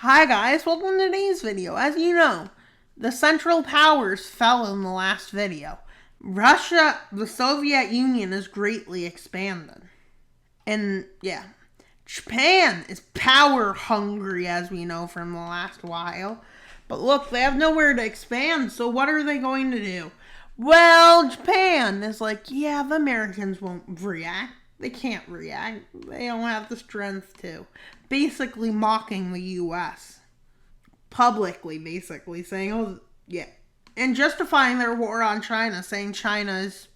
Hi guys, welcome to today's video. As you know, the Central Powers fell in the last video. Russia, the Soviet Union, is greatly expanded. And yeah, Japan is power hungry, as we know from the last while. But look, they have nowhere to expand, so what are they going to do? Well, Japan is like, yeah, the Americans won't react. They can't react. They don't have the strength to. Basically mocking the U.S. Publicly, basically, saying, oh, yeah. And justifying their war on China, saying China is,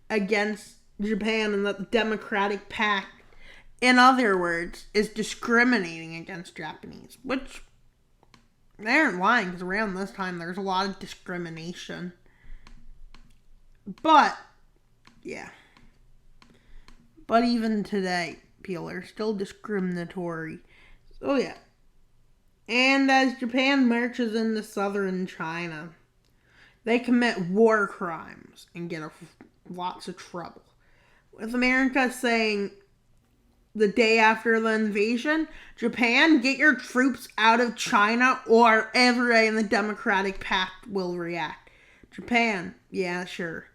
against Japan and that the Democratic Pact, in other words, is discriminating against Japanese. Which, they aren't lying, because around this time there's a lot of discrimination. But, yeah. But even today, people are still discriminatory. So yeah. And as Japan marches into southern China, they commit war crimes and get lots of trouble. With America saying the day after the invasion, Japan, get your troops out of China or everybody in the Democratic Pact will react. Japan, yeah, sure.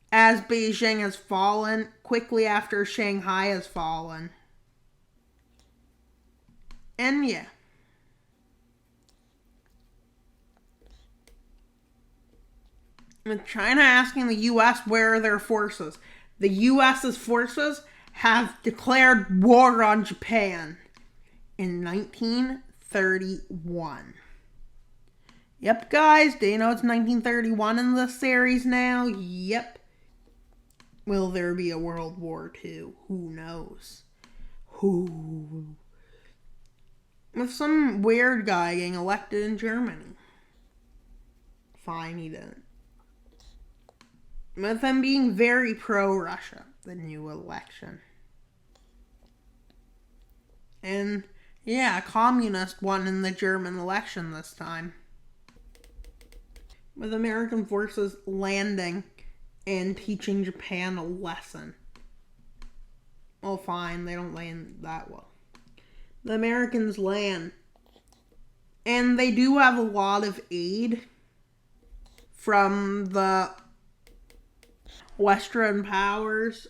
As Beijing has fallen, quickly after Shanghai has fallen. And yeah. With China asking the U.S. where are their forces. The U.S.'s forces have declared war on Japan in 1931. Yep, guys, do you know it's 1931 in this series now? Yep. Will there be a World War II? Who knows? Who? With some weird guy getting elected in Germany. Fine, he didn't. With them being very pro-Russia, the new election. And, yeah, a communist won in the German election this time. With American forces landing and teaching Japan a lesson. Well, fine, they don't land that well. The Americans land. And they do have a lot of aid from the Western powers,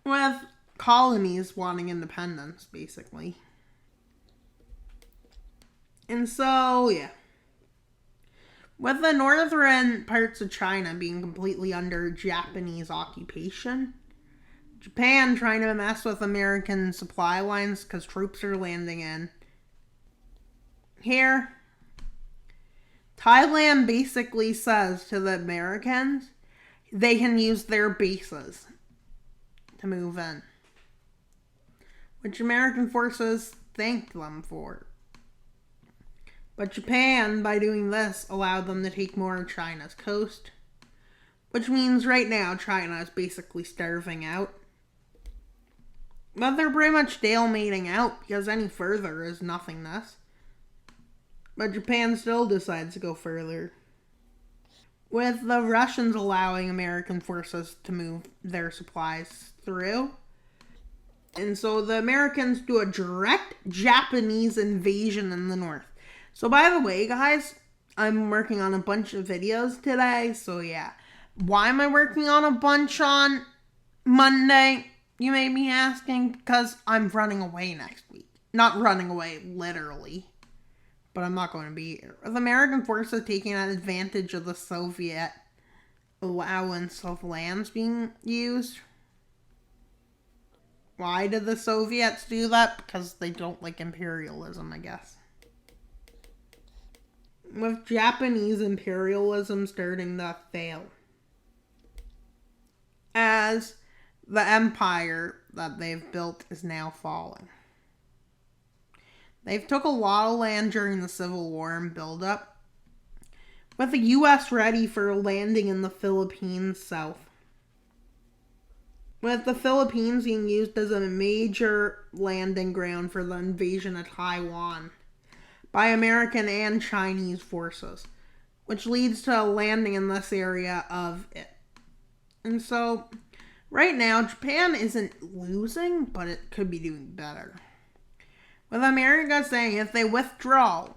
with colonies wanting independence, basically. And so, yeah. With the northern parts of China being completely under Japanese occupation, Japan trying to mess with American supply lines because troops are landing in. Here, Thailand basically says to the Americans they can use their bases to move in, which American forces thanked them for. But Japan, by doing this, allowed them to take more of China's coast, which means right now China is basically starving out. But they're pretty much stalemating out because any further is nothingness. But Japan still decides to go further, with the Russians allowing American forces to move their supplies through. And so the Americans do a direct Japanese invasion in the north. So by the way, guys, I'm working on a bunch of videos today. So yeah, why am I working on a bunch on Monday? You may be asking, because I'm running away next week. Not running away, literally. But I'm not going to be here. With American forces taking advantage of the Soviet allowance of lands being used. Why did the Soviets do that? Because they don't like imperialism, I guess. With Japanese imperialism starting to fail, as the empire that they've built is now falling. They've took a lot of land during the Civil War and build-up, with the U.S. ready for landing in the Philippines south. With the Philippines being used as a major landing ground for the invasion of Taiwan by American and Chinese forces, which leads to a landing in this area of it. And so, Right now, Japan isn't losing, but it could be doing better. With America saying if they withdraw,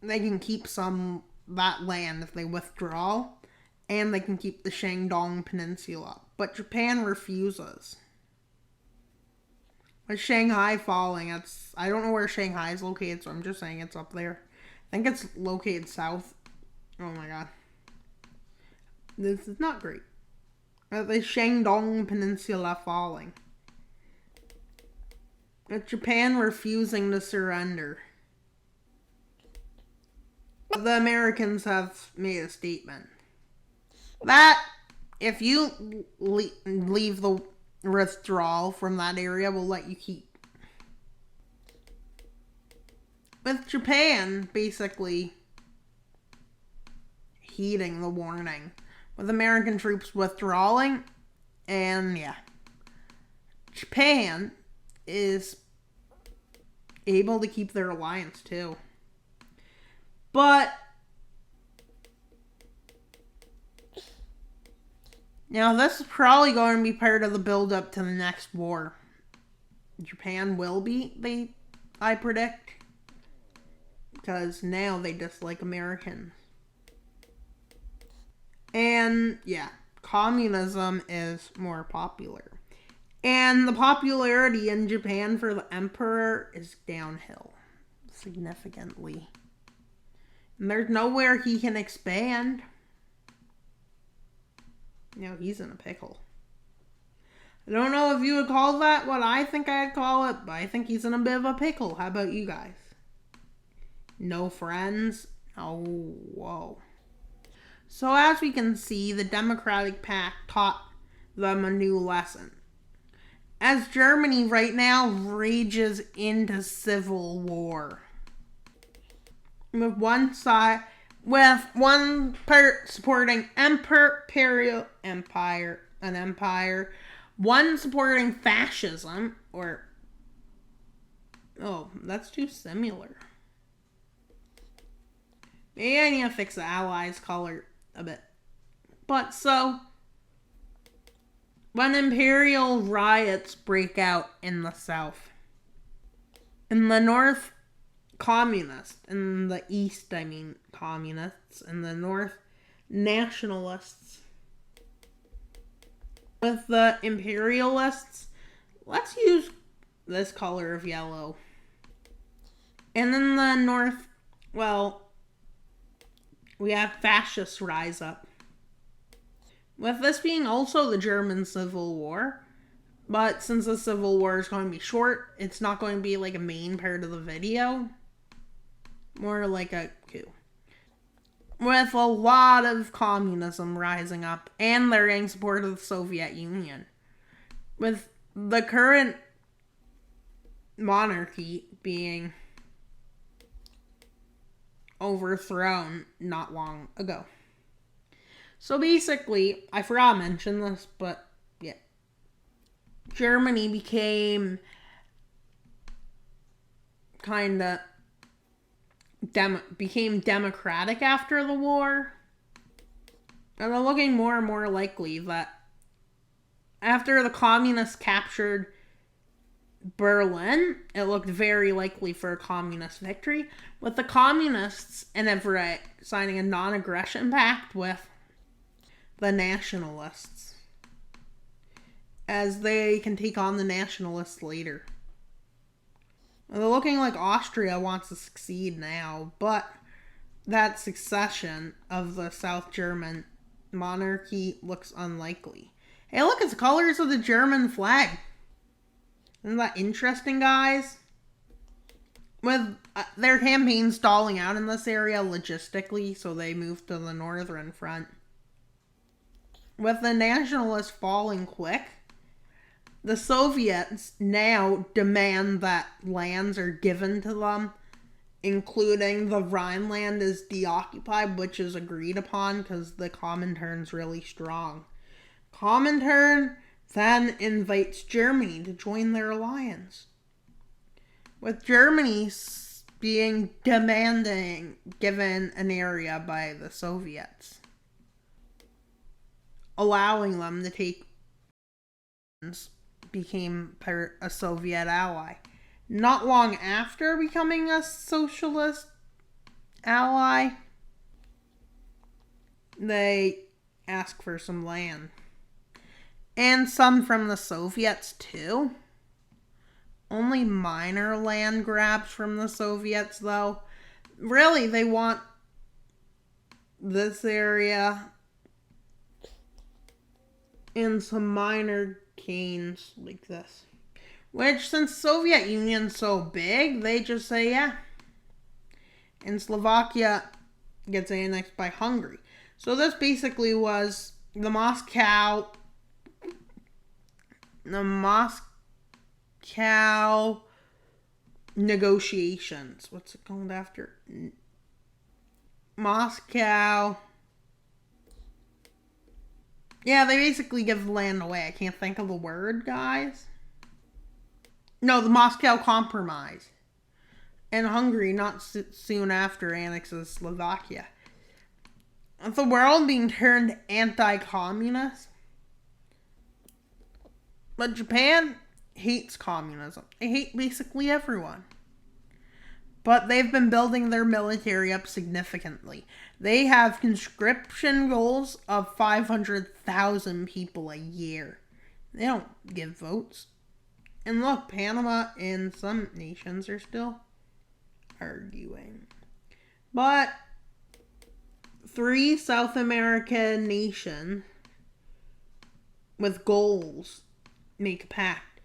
they can keep that land if they withdraw, and they can keep the Shandong Peninsula. But Japan refuses. With Shanghai falling, I don't know where Shanghai is located, so I'm just saying it's up there. I think it's located south. Oh my god. This is not great. The Shandong Peninsula falling. With Japan refusing to surrender. The Americans have made a statement that if you leave the withdrawal from that area, we'll let you keep. With Japan basically heeding the warning, with American troops withdrawing, and yeah, Japan is able to keep their alliance too. But now this is probably going to be part of the build up to the next war. Japan will be, I predict, because now they dislike Americans. And yeah, communism is more popular. And the popularity in Japan for the emperor is downhill significantly. And there's nowhere he can expand. Now he's in a pickle. I don't know if you would call that what I think I'd call it, but I think he's in a bit of a pickle. How about you guys? No friends? Oh, whoa. So as we can see, the Democratic Pact taught them a new lesson. As Germany right now rages into civil war. With one part supporting imperial empire, an empire, one supporting fascism, that's too similar. Maybe I need to fix the Allies color a bit. But so, when imperial riots break out in the south, in the north, communists. In the east, communists. In the north, nationalists. With the imperialists, let's use this color of yellow. And in the north, we have fascists rise up. With this being also the German Civil War, but since the Civil War is going to be short, it's not going to be like a main part of the video. More like a coup. With a lot of communism rising up, and they're getting support of the Soviet Union. With the current monarchy being overthrown not long ago. So basically, I forgot to mention this, but yeah. Germany became became democratic after the war. And they're looking more and more likely that after the communists captured Berlin, it looked very likely for a communist victory, with the communists signing a non-aggression pact with the nationalists, as they can take on the nationalists later. They're looking like Austria wants to succeed now, but that succession of the South German monarchy looks unlikely. Hey, look, it's the colors of the German flag. Isn't that interesting, guys? With their campaign stalling out in this area logistically, so they moved to the northern front. With the nationalists falling quick, the Soviets now demand that lands are given to them, including the Rhineland is deoccupied, which is agreed upon because the Comintern's really strong. Comintern then invites Germany to join their alliance, with Germany being given an area by the Soviets, allowing them to take became a Soviet ally. Not long after becoming a socialist ally, they asked for some land. And some from the Soviets, too. Only minor land grabs from the Soviets, though. Really, they want this area and some minor gains like this. Which, since Soviet Union's so big, they just say, yeah. And Slovakia gets annexed by Hungary. So this basically was the Moscow negotiations. What's it called after? Moscow. Yeah, they basically give the land away. I can't think of the word, guys. No, the Moscow Compromise. And Hungary, not soon after, annexes Slovakia. With the world being turned anti-communist. But Japan hates communism. They hate basically everyone. But they've been building their military up significantly. They have conscription goals of 500,000 people a year. They don't give votes. And look, Panama and some nations are still arguing. But 3 South American nations with goals make a pact.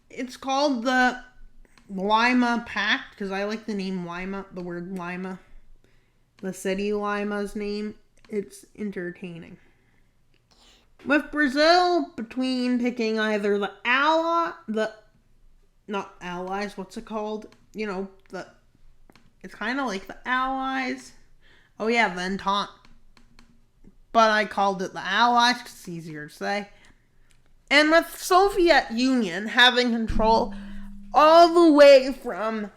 It's called the Lima Pact, because I like the name Lima, the word Lima. The city Lima's name. It's entertaining. With Brazil between picking either not allies, what's it called? It's kind of like the Allies. Oh yeah, the Entente. But I called it the Allies because it's easier to say. And with Soviet Union having control all the way from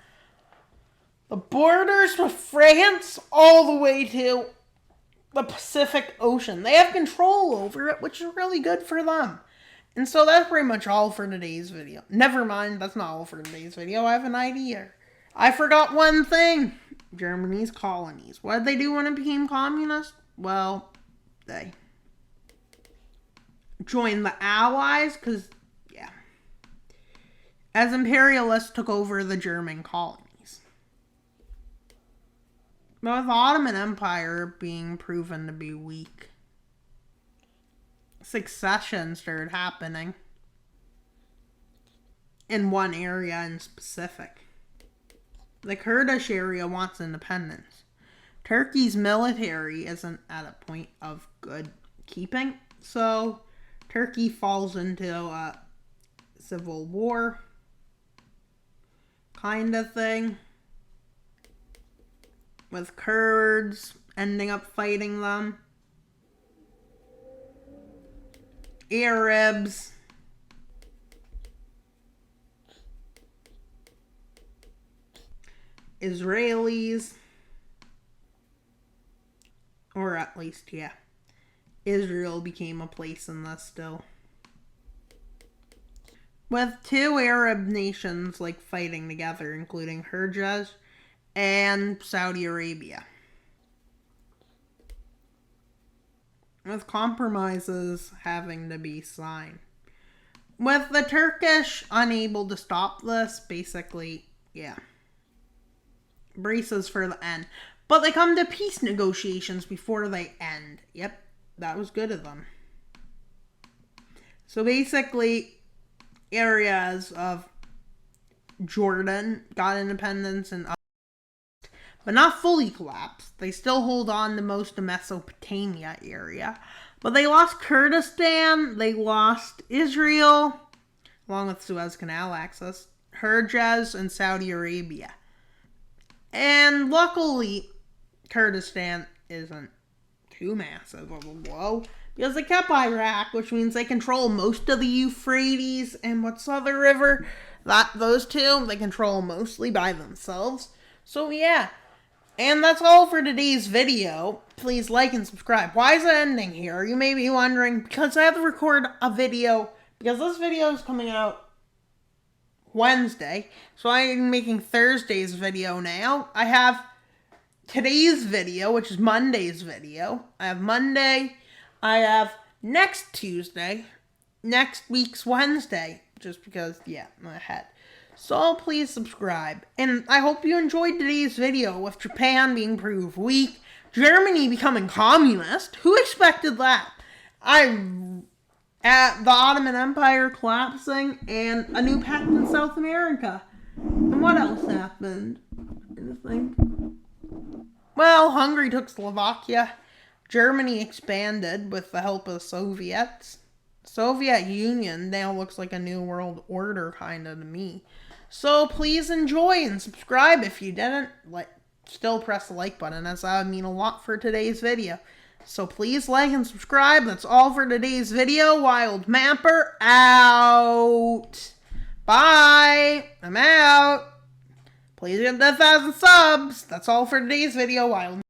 the borders with France all the way to the Pacific Ocean. They have control over it, which is really good for them. And so that's pretty much all for today's video. Never mind, that's not all for today's video. I have an idea. I forgot one thing. Germany's colonies. What did they do when it became communist? Well, they joined the Allies because, yeah, as imperialists took over the German colonies. But with the Ottoman Empire being proven to be weak, succession started happening in one area in specific. The Kurdish area wants independence. Turkey's military isn't at a point of good keeping, so Turkey falls into a civil war kind of thing, with Kurds ending up fighting them. Arabs. Israelis. Or at least, yeah. Israel became a place in this still. With 2 Arab nations fighting together, including Hejaz and Saudi Arabia. With compromises having to be signed. With the Turkish unable to stop this, basically, yeah. Braces for the end. But they come to peace negotiations before they end. Yep, that was good of them. So basically, areas of Jordan got independence and but not fully collapsed. They still hold on to most of Mesopotamia area. But they lost Kurdistan, they lost Israel, along with Suez Canal access, Hejaz, and Saudi Arabia. And luckily, Kurdistan isn't too massive of a blow, because they kept Iraq, which means they control most of the Euphrates and what's the other river? Those 2, they control mostly by themselves. So yeah. And that's all for today's video. Please like and subscribe. Why is it ending here? You may be wondering, because I have to record a video because this video is coming out Wednesday, so I'm making Thursday's video now. I have today's video, which is Monday's video. I have Monday. I have next Tuesday, next week's Wednesday, just because, yeah, my head. So please subscribe. And I hope you enjoyed today's video with Japan being proved weak, Germany becoming communist. Who expected that? At the Ottoman Empire collapsing, and a new pact in South America. And what else happened? Anything? Well, Hungary took Slovakia. Germany expanded with the help of the Soviets. Soviet Union now looks like a new world order kind of to me. So please enjoy and subscribe if you didn't. Still press the like button, as that would mean a lot for today's video. So please like and subscribe. That's all for today's video. Wild Mapper out. Bye. I'm out. Please get to 1,000 subs. That's all for today's video. Wild